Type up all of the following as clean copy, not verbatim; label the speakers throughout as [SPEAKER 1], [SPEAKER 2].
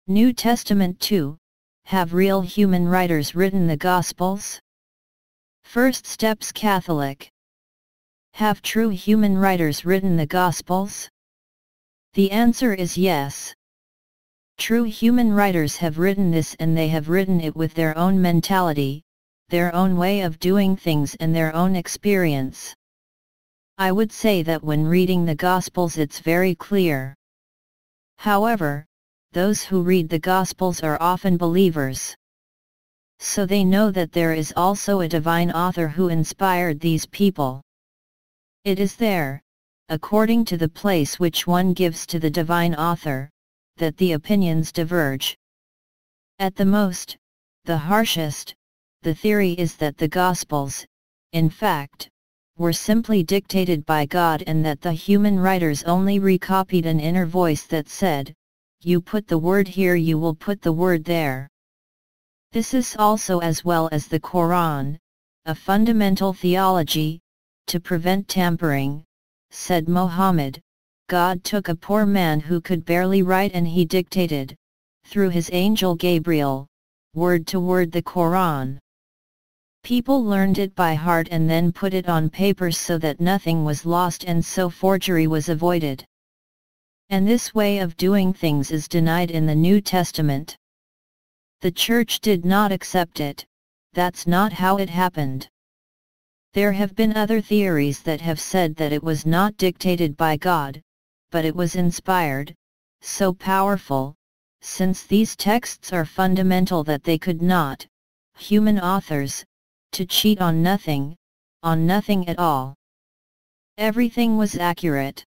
[SPEAKER 1] New Testament 2. Have real human writers written the Gospels? First steps Catholic. Have true human writers written the Gospels? The answer is yes. True human writers have written this, and they have written it with their own mentality, their own way of doing things, and their own experience. I would say that when reading the Gospels it's very clear. However, those who read the Gospels are often believers. So they know that there is also a divine author who inspired these people. It is there, according to the place which one gives to the divine author, that the opinions diverge. At the most, the harshest, the theory is that the Gospels, in fact, were simply dictated by God, and that the human writers only recopied an inner voice that said, "You put the word here, you will put the word there." This is also, as well as the Quran, a fundamental theology, to prevent tampering. Said Muhammad, God took a poor man who could barely write and he dictated, through his angel Gabriel, word to word the Quran. People learned it by heart and then put it on paper so that nothing was lost, and so forgery was avoided. And this way of doing things is denied in the New Testament. The Church did not accept it. That's not how it happened. There have been other theories that have said that it was not dictated by God, but it was inspired, so powerful, since these texts are fundamental, that they could not, human authors, to cheat on nothing at all. Everything was accurate.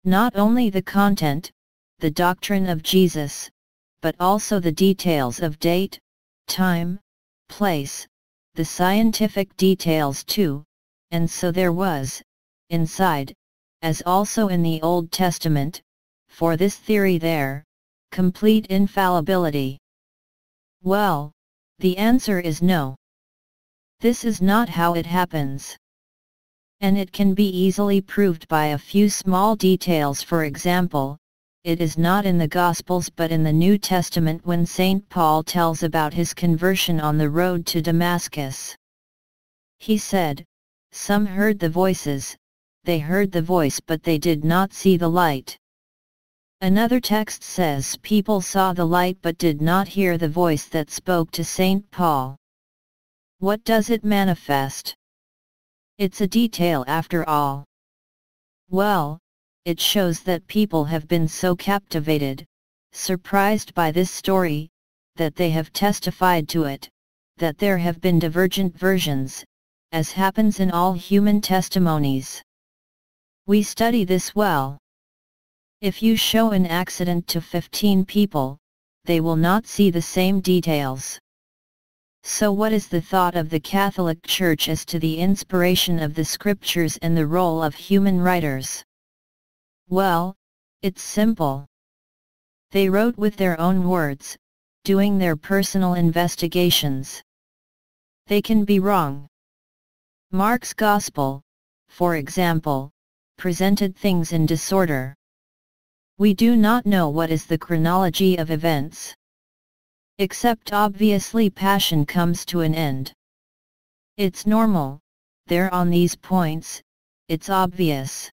[SPEAKER 1] Not only the content, the doctrine of Jesus, but also the details of date, time, place, the scientific details too, and so there was, inside, as also in the Old Testament, for this theory there, complete infallibility. Well, the answer is no. This is not how it happens. And it can be easily proved by a few small details. For example, it is not in the Gospels but in the New Testament when St. Paul tells about his conversion on the road to Damascus. He said, "Some heard the voices, they heard the voice but they did not see the light." Another text says people saw the light but did not hear the voice that spoke to St. Paul. What does it manifest? It's a detail after all. Well, it shows that people have been so captivated, surprised by this story, that they have testified to it, that there have been divergent versions, as happens in all human testimonies. We study this well. If you show an accident to 15 people, they will not see the same details. So what is the thought of the Catholic Church as to the inspiration of the Scriptures and the role of human writers? Well, it's simple. They wrote with their own words, doing their personal investigations. They can be wrong. Mark's Gospel, for example, presented things in disorder. We do not know what is the chronology of events. Except obviously passion comes to an end. It's normal, there on these points, it's obvious.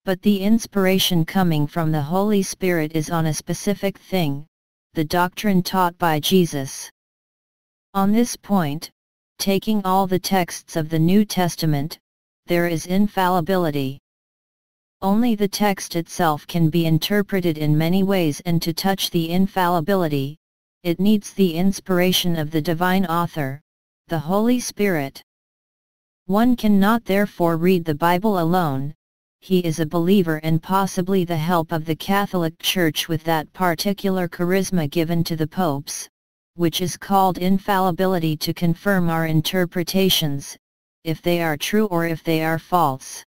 [SPEAKER 1] But the inspiration coming from the Holy Spirit is on a specific thing, the doctrine taught by Jesus. On this point, taking all the texts of the New Testament, there is infallibility. Only the text itself can be interpreted in many ways, and to touch the infallibility, it needs the inspiration of the divine author, the Holy Spirit. One cannot therefore read the Bible alone. He is a believer and possibly the help of the Catholic Church with that particular charisma given to the popes, which is called infallibility, to confirm our interpretations, if they are true or if they are false.